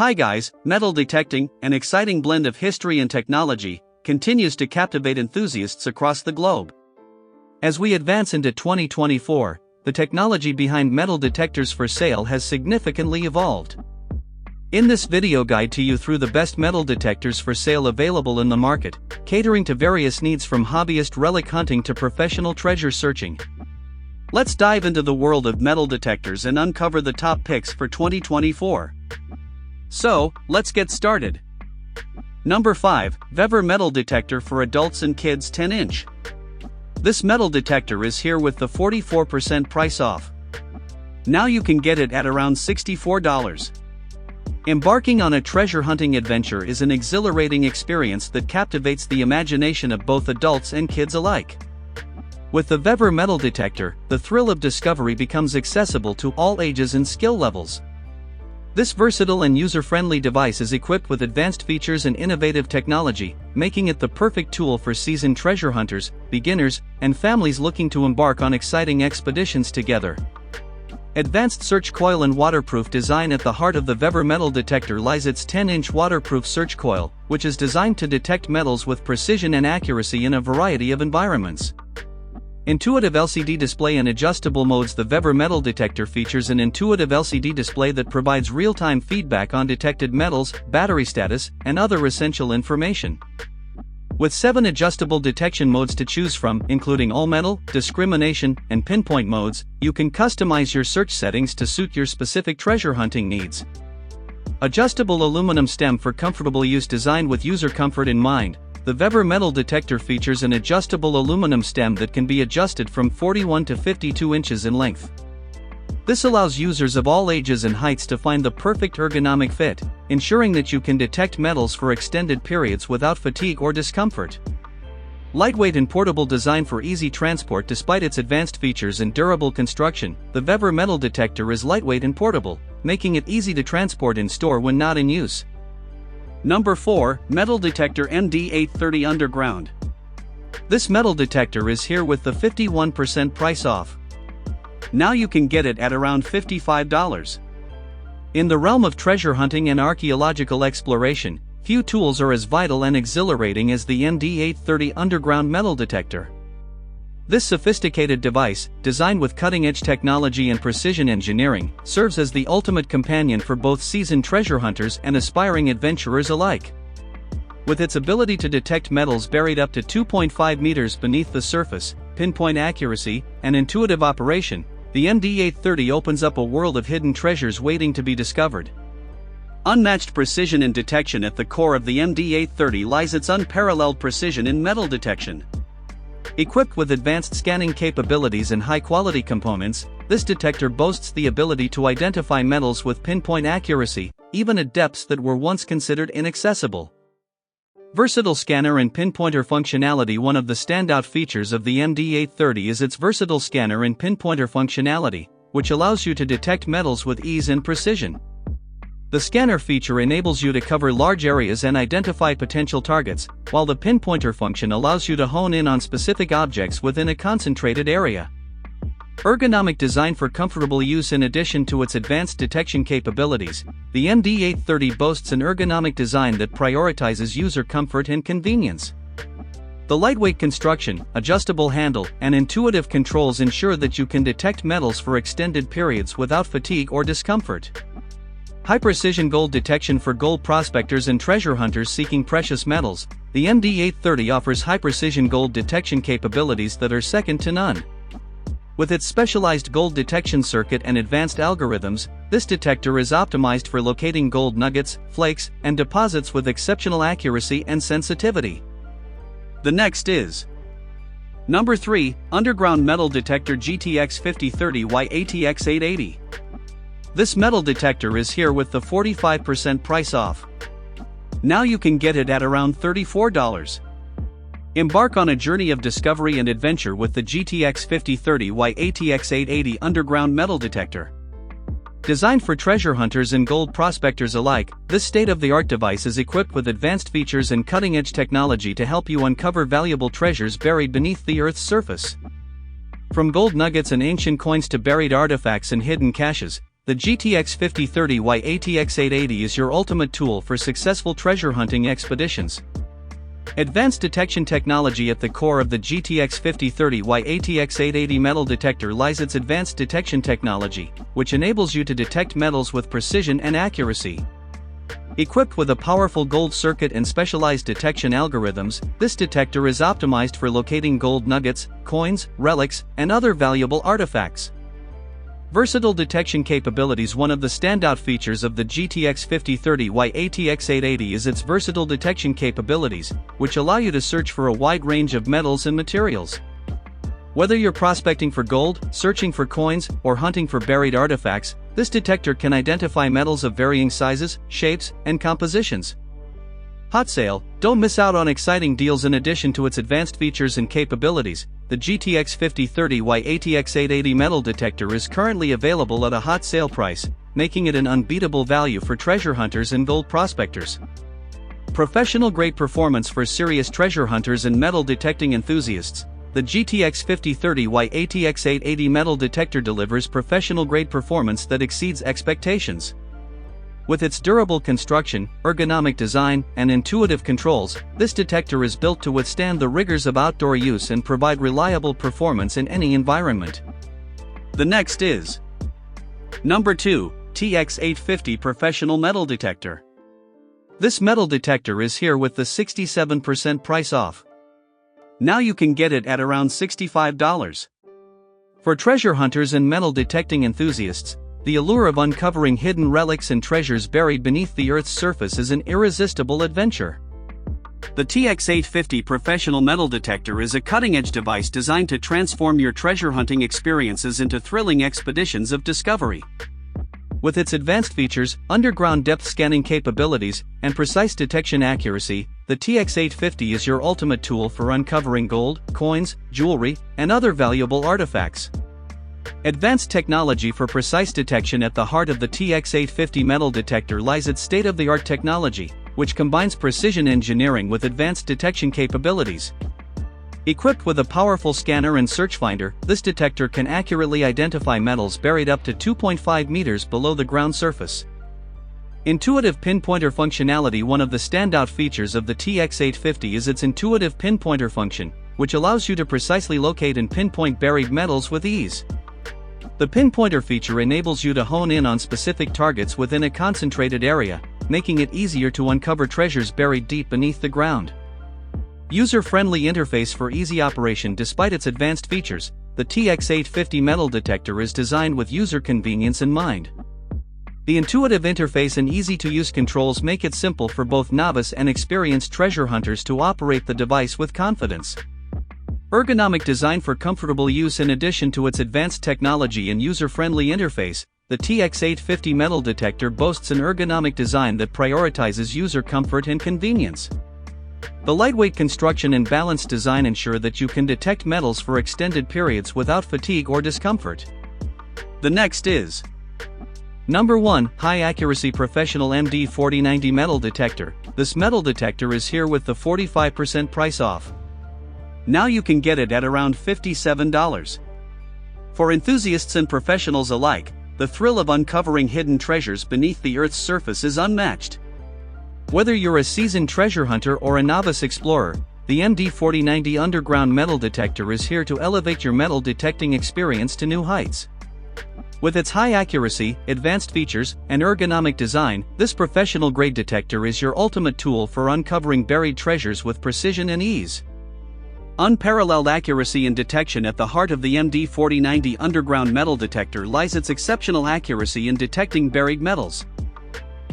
Hi guys, metal detecting, an exciting blend of history and technology, continues to captivate enthusiasts across the globe. As we advance into 2024, the technology behind metal detectors for sale has significantly evolved. In this video guide to you through the best metal detectors for sale available in the market, catering to various needs from hobbyist relic hunting to professional treasure searching. Let's dive into the world of metal detectors and uncover the top picks for 2024. So, let's get started. Number 5, VEVOR Metal Detector for Adults and Kids 10-inch. This metal detector is here with the 44% price off. Now you can get it at around $64. Embarking on a treasure hunting adventure is an exhilarating experience that captivates the imagination of both adults and kids alike. With the VEVOR Metal Detector, the thrill of discovery becomes accessible to all ages and skill levels. This versatile and user-friendly device is equipped with advanced features and innovative technology, making it the perfect tool for seasoned treasure hunters, beginners, and families looking to embark on exciting expeditions together. Advanced search coil and waterproof design. At the heart of the VEVOR Metal Detector lies its 10-inch waterproof search coil, which is designed to detect metals with precision and accuracy in a variety of environments. Intuitive LCD display and adjustable modes. The VEVOR Metal Detector features an intuitive LCD display that provides real-time feedback on detected metals, battery status, and other essential information. With 7 adjustable detection modes to choose from, including all metal, discrimination, and pinpoint modes, you can customize your search settings to suit your specific treasure hunting needs. Adjustable aluminum stem for comfortable use. Designed with user comfort in mind, the VEVOR Metal Detector features an adjustable aluminum stem that can be adjusted from 41 to 52 inches in length. This allows users of all ages and heights to find the perfect ergonomic fit, ensuring that you can detect metals for extended periods without fatigue or discomfort. Lightweight and portable design for easy transport. Despite its advanced features and durable construction, the VEVOR Metal Detector is lightweight and portable, making it easy to transport in store when not in use. Number 4, Metal Detector MD830 Underground. This metal detector is here with the 51% price off. Now you can get it at around $55. In the realm of treasure hunting and archaeological exploration, few tools are as vital and exhilarating as the MD830 Underground Metal Detector. This sophisticated device, designed with cutting-edge technology and precision engineering, serves as the ultimate companion for both seasoned treasure hunters and aspiring adventurers alike. With its ability to detect metals buried up to 2.5 meters beneath the surface, pinpoint accuracy, and intuitive operation, the MD830 opens up a world of hidden treasures waiting to be discovered. Unmatched precision and detection. At the core of the MD830 lies its unparalleled precision in metal detection. Equipped with advanced scanning capabilities and high-quality components, this detector boasts the ability to identify metals with pinpoint accuracy, even at depths that were once considered inaccessible. Versatile scanner and pinpointer functionality. One of the standout features of the MD830 is its versatile scanner and pinpointer functionality, which allows you to detect metals with ease and precision. The scanner feature enables you to cover large areas and identify potential targets, while the pinpointer function allows you to hone in on specific objects within a concentrated area. Ergonomic design for comfortable use. In addition to its advanced detection capabilities, the MD830 boasts an ergonomic design that prioritizes user comfort and convenience. The lightweight construction, adjustable handle, and intuitive controls ensure that you can detect metals for extended periods without fatigue or discomfort. High-precision gold detection for gold prospectors and treasure hunters seeking precious metals. The MD830 offers high-precision gold detection capabilities that are second to none. With its specialized gold detection circuit and advanced algorithms, this detector is optimized for locating gold nuggets, flakes, and deposits with exceptional accuracy and sensitivity. The next is Number 3, Underground Metal Detector GTX 5030Y ATX 880. This metal detector is here with the 45% price off. Now you can get it at around $34. Embark on a journey of discovery and adventure with the GTX 5030Y ATX 880 Underground Metal Detector. Designed for treasure hunters and gold prospectors alike, this state-of-the-art device is equipped with advanced features and cutting-edge technology to help you uncover valuable treasures buried beneath the Earth's surface. From gold nuggets and ancient coins to buried artifacts and hidden caches, the the GTX 5030Y ATX 880 is your ultimate tool for successful treasure hunting expeditions. Advanced detection technology at the core of the GTX 5030Y ATX 880 metal detector lies its advanced detection technology, which enables you to detect metals with precision and accuracy. Equipped with a powerful gold circuit and specialized detection algorithms, this detector is optimized for locating gold nuggets, coins, relics, and other valuable artifacts. Versatile detection capabilities. One of the standout features of the GTX 5030Y ATX 880 is its versatile detection capabilities, which allow you to search for a wide range of metals and materials. Whether you're prospecting for gold, searching for coins, or hunting for buried artifacts, this detector can identify metals of varying sizes, shapes, and compositions. Hot sale: don't miss out on exciting deals. In addition to its advanced features and capabilities, the GTX 5030Y ATX 880 metal detector is currently available at a hot sale price, making it an unbeatable value for treasure hunters and gold prospectors. Professional-grade performance for serious treasure hunters and metal detecting enthusiasts. The GTX 5030Y ATX 880 metal detector delivers professional-grade performance that exceeds expectations. With its durable construction, ergonomic design, and intuitive controls, this detector is built to withstand the rigors of outdoor use and provide reliable performance in any environment. The next is Number 2, TX850 Professional Metal Detector. This metal detector is here with the 67% price off. Now you can get it at around $65. For treasure hunters and metal detecting enthusiasts, the allure of uncovering hidden relics and treasures buried beneath the Earth's surface is an irresistible adventure. The TX850 Professional Metal Detector is a cutting-edge device designed to transform your treasure hunting experiences into thrilling expeditions of discovery. With its advanced features, underground depth scanning capabilities, and precise detection accuracy, the TX850 is your ultimate tool for uncovering gold, coins, jewelry, and other valuable artifacts. Advanced technology for precise detection. At the heart of the TX850 metal detector lies its state-of-the-art technology, which combines precision engineering with advanced detection capabilities. Equipped with a powerful scanner and search finder, this detector can accurately identify metals buried up to 2.5 meters below the ground surface. Intuitive pinpointer functionality. One of the standout features of the TX850 is its intuitive pinpointer function, which allows you to precisely locate and pinpoint buried metals with ease. The pinpointer feature enables you to hone in on specific targets within a concentrated area, making it easier to uncover treasures buried deep beneath the ground. User-friendly interface for easy operation. Despite its advanced features, the TX850 metal detector is designed with user convenience in mind. The intuitive interface and easy-to-use controls make it simple for both novice and experienced treasure hunters to operate the device with confidence. Ergonomic design for comfortable use. In addition to its advanced technology and user-friendly interface, the TX850 metal detector boasts an ergonomic design that prioritizes user comfort and convenience. The lightweight construction and balanced design ensure that you can detect metals for extended periods without fatigue or discomfort. The next is Number 1, High-Accuracy Professional MD4090 Metal Detector. This metal detector is here with the 45% price off. Now you can get it at around $57. For enthusiasts and professionals alike, the thrill of uncovering hidden treasures beneath the Earth's surface is unmatched. Whether you're a seasoned treasure hunter or a novice explorer, the MD4090 underground metal detector is here to elevate your metal detecting experience to new heights. With its high accuracy, advanced features, and ergonomic design, this professional-grade detector is your ultimate tool for uncovering buried treasures with precision and ease. Unparalleled accuracy and detection. At the heart of the MD4090 underground metal detector lies its exceptional accuracy in detecting buried metals.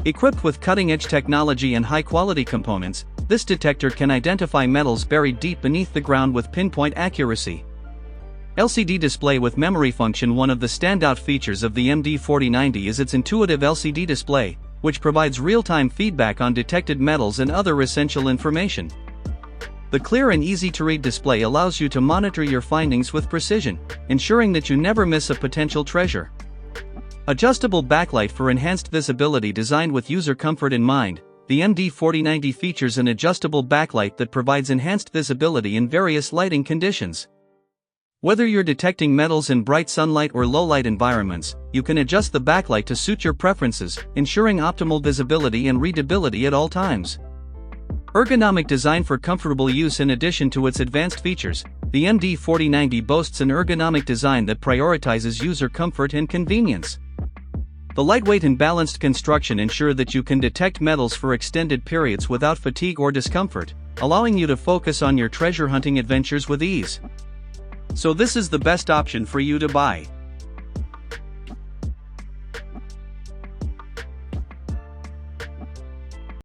Equipped with cutting-edge technology and high-quality components, this detector can identify metals buried deep beneath the ground with pinpoint accuracy. LCD display with memory function. One of the standout features of the MD4090 is its intuitive LCD display, which provides real-time feedback on detected metals and other essential information. The clear and easy-to-read display allows you to monitor your findings with precision, ensuring that you never miss a potential treasure. Adjustable backlight for enhanced visibility. Designed with user comfort in mind, the MD4090 features an adjustable backlight that provides enhanced visibility in various lighting conditions. Whether you're detecting metals in bright sunlight or low-light environments, you can adjust the backlight to suit your preferences, ensuring optimal visibility and readability at all times. Ergonomic design for comfortable use. In addition to its advanced features, the MD4090 boasts an ergonomic design that prioritizes user comfort and convenience. The lightweight and balanced construction ensure that you can detect metals for extended periods without fatigue or discomfort, allowing you to focus on your treasure hunting adventures with ease. So this is the best option for you to buy.